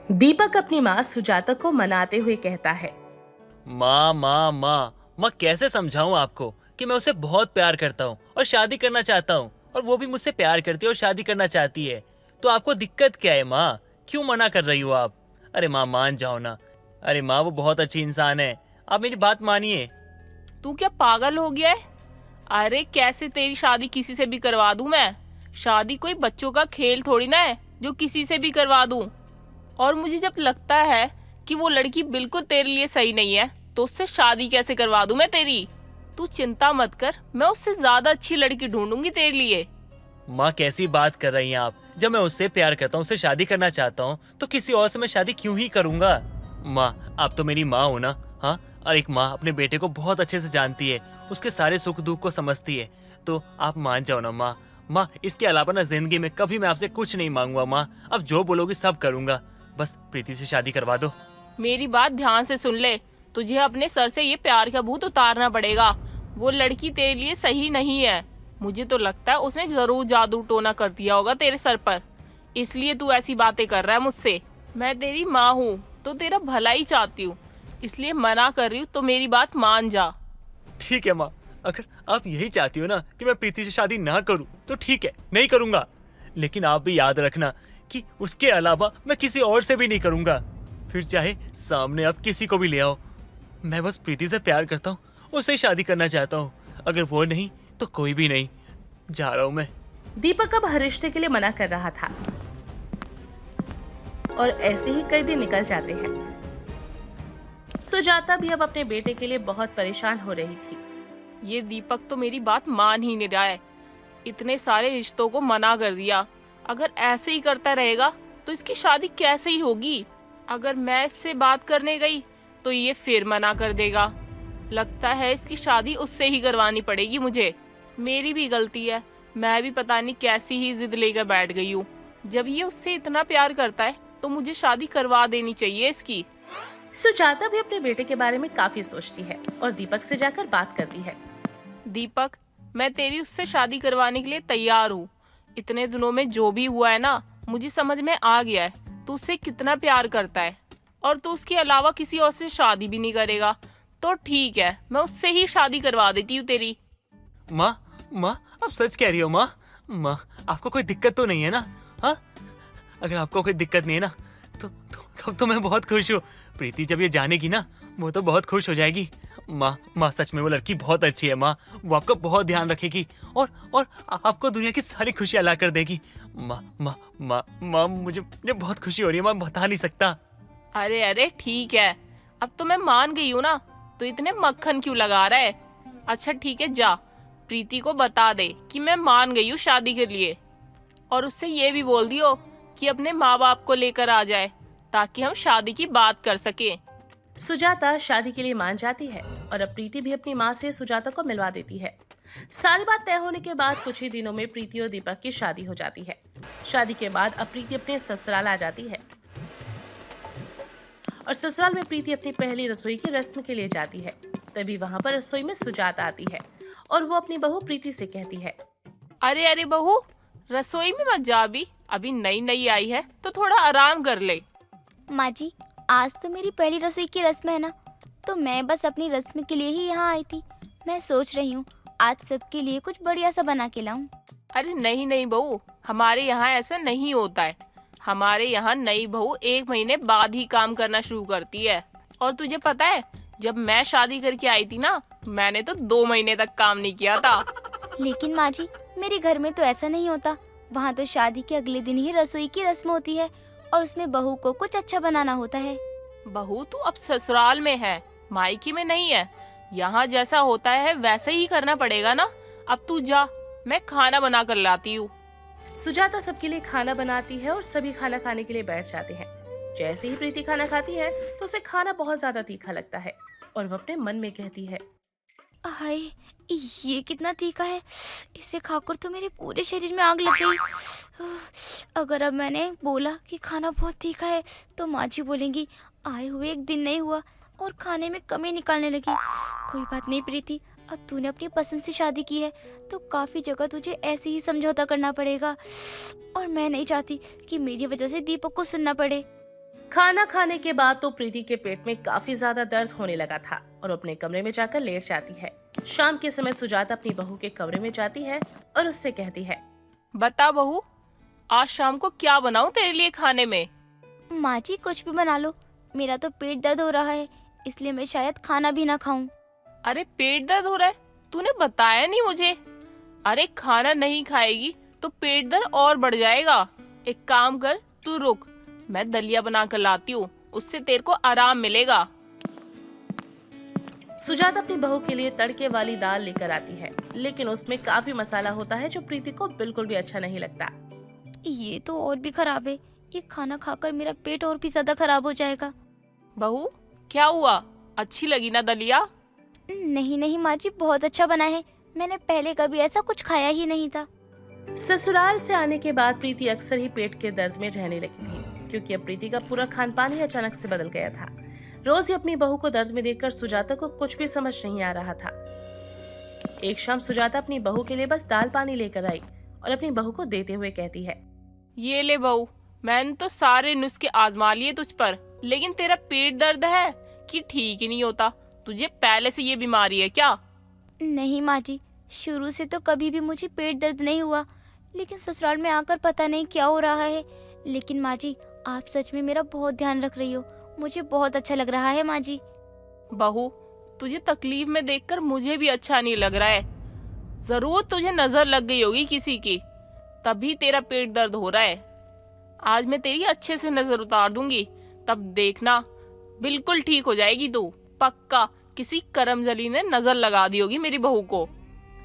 दीपक अपनी माँ सुजाता को मनाते हुए कहता है। माँ माँ माँ माँ, कैसे समझाऊं आपको कि मैं उसे बहुत प्यार करता हूँ और शादी करना चाहता हूँ, और वो भी मुझसे प्यार करती है और शादी करना चाहती है। तो आपको दिक्कत क्या है माँ? क्यों मना कर रही हो आप? अरे माँ, मान जाओ ना। अरे माँ, वो बहुत अच्छी इंसान है, आप मेरी बात मानिए। तू क्या पागल हो गया है? अरे कैसे तेरी शादी किसी से भी करवा दूं मैं? शादी कोई बच्चों का खेल थोड़ी ना है जो किसी से भी करवा दूं। और मुझे जब लगता है कि वो लड़की बिल्कुल तेरे लिए सही नहीं है तो उससे शादी कैसे करवा दूं मैं तेरी? तू चिंता मत कर, मैं उससे ज्यादा अच्छी लड़की ढूंढूंगी तेरे लिए। माँ, कैसी बात कर रही हैं आप? जब मैं उससे प्यार करता हूँ, उससे शादी करना चाहता हूँ, तो किसी और से मैं शादी क्यों ही करूंगा? माँ, आप तो मेरी माँ हो ना। हाँ, और एक माँ अपने बेटे को बहुत अच्छे से जानती है, उसके सारे सुख दुख को समझती है। तो आप मान जाओ ना माँ। माँ, इसके अलावा ना जिंदगी में कभी मैं आपसे कुछ नहीं मांगूंगा माँ। अब जो बोलोगी सब करूंगा, बस प्रीति से शादी करवा दो। मेरी बात ध्यान से सुन ले, तुझे अपने सर से ये प्यार का भूत उतारना पड़ेगा। वो लड़की तेरे लिए सही नहीं है। मुझे तो लगता है उसने जरूर जादू टोना कर दिया होगा तेरे सर पर, इसलिए तू ऐसी बातें कर रहा है मुझसे। मैं तेरी माँ हूँ तो तेरा भला ही चाहती हूँ, इसलिए मना कर रही हूँ, तो मेरी बात मान जा। ठीक है माँ, अगर आप यही चाहती हो ना कि मैं प्रीति से शादी ना करूं, तो ठीक है, नहीं करूंगा। लेकिन आप भी याद रखना कि उसके अलावा मैं किसी और से भी नहीं करूंगा। फिर चाहे सामने आप किसी को भी ले आओ, मैं बस प्रीति से प्यार करता हूँ, उससे ही शादी करना चाहता हूँ। अगर वो नहीं तो कोई भी नहीं। जा रहा हूँ मैं। दीपक अब हर रिश्ते के लिए मना कर रहा था और ऐसे ही कई दिन निकल जाते हैं। सुजाता भी अब अपने बेटे के लिए बहुत परेशान हो रही थी। ये दीपक तो मेरी बात मान ही नहीं रहा है। इतने सारे रिश्तों को मना कर दिया। अगर ऐसे ही करता रहेगा तो इसकी शादी कैसे ही होगी? अगर मैं इससे बात करने गई तो ये फिर मना कर देगा। लगता है इसकी शादी उससे ही करवानी पड़ेगी मुझे। मेरी भी गलती है, मैं भी पता नहीं कैसी ही जिद लेकर बैठ गई हूँ। जब ये उससे इतना प्यार करता है तो मुझे शादी करवा देनी चाहिए इसकी। सुजाता भी अपने बेटे के बारे में काफी सोचती है और दीपक से जाकर बात करती है। दीपक, मैं तेरी उससे शादी करवाने के लिए तैयार हूँ। इतने दिनों में जो भी हुआ है ना, मुझे समझ में आ गया है तू उससे कितना प्यार करता है, और तू उसके अलावा किसी और से शादी भी नहीं करेगा। तो ठीक है, मैं उससे ही शादी करवा देती हूँ तेरी। माँ, माँ, आप सच कह रही हो माँ? माँ, आपको कोई दिक्कत तो नहीं है ना? हाँ, अगर आपको कोई दिक्कत नहीं है ना, तब तो मैं बहुत खुश हूँ। प्रीति जब ये जानेगी ना, वो तो बहुत खुश हो जाएगी। माँ, माँ, सच में वो लड़की बहुत अच्छी है माँ। वो आपका बहुत ध्यान रखेगी और आपको दुनिया की सारी खुशियाँ ला कर देगी। माँ, माँ, माँ, माँ, मुझे बहुत खुशी हो रही है माँ, बता नहीं सकता। अरे अरे ठीक है, अब तो मैं मान गई हूँ ना, तो इतने मक्खन क्यों लगा रहा है? अच्छा ठीक है, जा प्रीति को बता दे कि मैं मान गई हूँ शादी के लिए, और उससे ये भी बोल दियो कि अपने माँ बाप को लेकर आ जाए ताकि हम शादी की बात कर सके। सुजाता शादी के लिए मान जाती है और अब प्रीति भी अपनी माँ से सुजाता को मिलवा देती है। सारी बात तय होने के बाद कुछ ही दिनों में प्रीति और दीपक की शादी हो जाती है। शादी के बाद अब प्रीति अपने ससुराल आ जाती है और ससुराल में प्रीति अपनी पहली रसोई की रस्म के लिए जाती है। तभी वहाँ पर रसोई में सुजाता आती है और वो अपनी बहू प्रीति से कहती है। अरे अरे बहू, रसोई में मत जा, अभी नई नई आई है तो थोड़ा आराम कर ले। माँ जी, आज तो मेरी पहली रसोई की रस्म है ना, तो मैं बस अपनी रस्म के लिए ही यहाँ आई थी। मैं सोच रही हूँ आज सबके लिए कुछ बढ़िया सा बना के लाऊं। अरे नहीं नहीं बहू, हमारे यहाँ ऐसा नहीं होता है। हमारे यहाँ नई बहू 1 महीने बाद ही काम करना शुरू करती है। और तुझे पता है, जब मैं शादी करके आई थी ना, मैंने तो 2 महीने तक काम नहीं किया था। लेकिन माँ जी, मेरे घर में तो ऐसा नहीं होता। वहाँ तो शादी के अगले दिन ही रसोई की रस्म होती है और उसमें बहू को कुछ अच्छा बनाना होता है। बहू तू अब ससुराल में है, मायके में नहीं है। यहाँ जैसा होता है वैसे ही करना पड़ेगा ना। अब तू जा, मैं खाना बना कर लाती हूँ। सुजाता सबके लिए खाना बनाती है और सभी खाना खाने के लिए बैठ जाते हैं। जैसे ही प्रीति खाना खाती है तो उसे खाना बहुत ज्यादा तीखा लगता है और वो अपने मन में कहती है, हाय, ये कितना तीखा है। इसे खाकर तो मेरे पूरे शरीर में आग लग गई। अगर अब मैंने बोला कि खाना बहुत तीखा है तो माँ जी बोलेंगी आए हुए 1 दिन नहीं हुआ और खाने में कमी निकालने लगी। कोई बात नहीं प्रीति, अब तूने अपनी पसंद से शादी की है तो काफ़ी जगह तुझे ऐसे ही समझौता करना पड़ेगा, और मैं नहीं चाहती कि मेरी वजह से दीपक को सुनना पड़े। खाना खाने के बाद तो प्रीति के पेट में काफी ज्यादा दर्द होने लगा था और अपने कमरे में जाकर लेट जाती है। शाम के समय सुजाता अपनी बहू के कमरे में जाती है और उससे कहती है, बता बहू, आज शाम को क्या बनाऊं तेरे लिए खाने में? माँ जी कुछ भी बना लो, मेरा तो पेट दर्द हो रहा है, इसलिए मैं शायद खाना भी ना खाऊं। अरे पेट दर्द हो रहा है, तूने बताया नहीं मुझे। अरे खाना नहीं खाएगी तो पेट दर्द और बढ़ जाएगा। एक काम कर, तू रुक, मैं दलिया बना कर लाती हूँ, उससे तेरे को आराम मिलेगा। सुजाता अपनी बहू के लिए तड़के वाली दाल लेकर आती है, लेकिन उसमें काफी मसाला होता है जो प्रीति को बिल्कुल भी अच्छा नहीं लगता। ये तो और भी खराब है, ये खाना खाकर मेरा पेट और भी ज्यादा खराब हो जाएगा। बहू क्या हुआ, अच्छी लगी ना दलिया? नहीं नहीं माँ जी, बहुत अच्छा बना है, मैंने पहले कभी ऐसा कुछ खाया ही नहीं था। ससुराल से आने के बाद प्रीति अक्सर ही पेट के दर्द में रहने लगी थी, क्योंकि अब प्रीति का पूरा खान पान ही अचानक से बदल गया था। रोज ही अपनी बहू को दर्द में देखकर सुजाता को कुछ भी समझ नहीं आ रहा था। एक शाम सुजाता अपनी बहू के लिए बस दाल पानी लेकर आई और अपनी बहू को देते हुए कहती है, ये ले बहू, मैंने तो सारे नुस्खे आजमा लिए तुझ पर, लेकिन तेरा पेट दर्द है कि ठीक ही नहीं होता। तुझे पहले से ये बीमारी है क्या? नहीं माँ जी, शुरू से तो कभी भी मुझे पेट दर्द नहीं हुआ, लेकिन ससुराल में आकर पता नहीं क्या हो रहा है। लेकिन माँ जी, आप सच में मेरा बहुत ध्यान रख रही हो, मुझे बहुत अच्छा लग रहा है माँ जी। बहू, तुझे तकलीफ में देखकर मुझे भी अच्छा नहीं लग रहा है। जरूर तुझे नजर लग गई होगी किसी की, तभी तेरा पेट दर्द हो रहा है। आज मैं तेरी अच्छे से नजर उतार दूंगी, तब देखना बिल्कुल ठीक हो जाएगी तू। पक्का किसी करमजली ने नजर लगा दी होगी मेरी बहू को।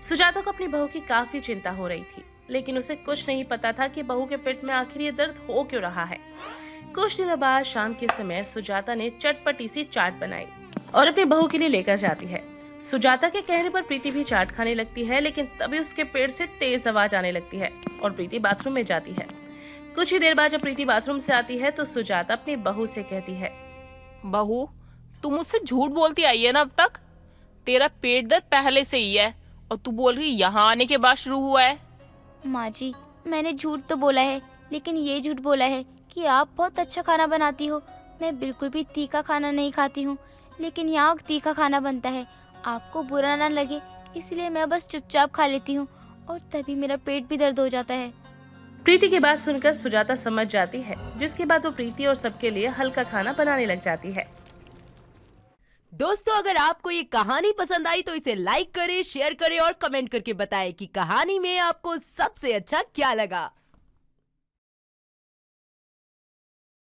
सुजाता को अपनी बहू की काफी चिंता हो रही थी, लेकिन उसे कुछ नहीं पता था कि बहू के पेट में आखिर ये दर्द हो क्यों रहा है। कुछ दिनों बाद शाम के समय सुजाता ने चटपटी सी चाट बनाई और अपनी बहू के लिए लेकर जाती है। सुजाता के कहने पर प्रीति भी चाट खाने लगती है, लेकिन तभी उसके पेट से तेज आवाज आने लगती है और प्रीति बाथरूम में जाती है। कुछ ही देर बाद जब प्रीति बाथरूम से आती है तो सुजाता अपनी बहू से कहती है, बहू, तू मुझसे झूठ बोलती आई है ना अब तक? तेरा पेट दर्द पहले से ही है और तू बोल रही यहाँ आने के बाद शुरू हुआ है। माँ जी, मैंने झूठ तो बोला है, लेकिन ये झूठ बोला है कि आप बहुत अच्छा खाना बनाती हो। मैं बिल्कुल भी तीखा खाना नहीं खाती हूँ, लेकिन यहाँ तीखा खाना बनता है, आपको बुरा ना लगे इसलिए मैं बस चुपचाप खा लेती हूँ और तभी मेरा पेट भी दर्द हो जाता है। प्रीति की बात सुनकर सुजाता समझ जाती है, जिसके बाद वो प्रीति और सबके लिए हल्का खाना बनाने लग जाती है। दोस्तों, अगर आपको ये कहानी पसंद आई तो इसे लाइक करें, शेयर करें और कमेंट करके बताएं कि कहानी में आपको सबसे अच्छा क्या लगा।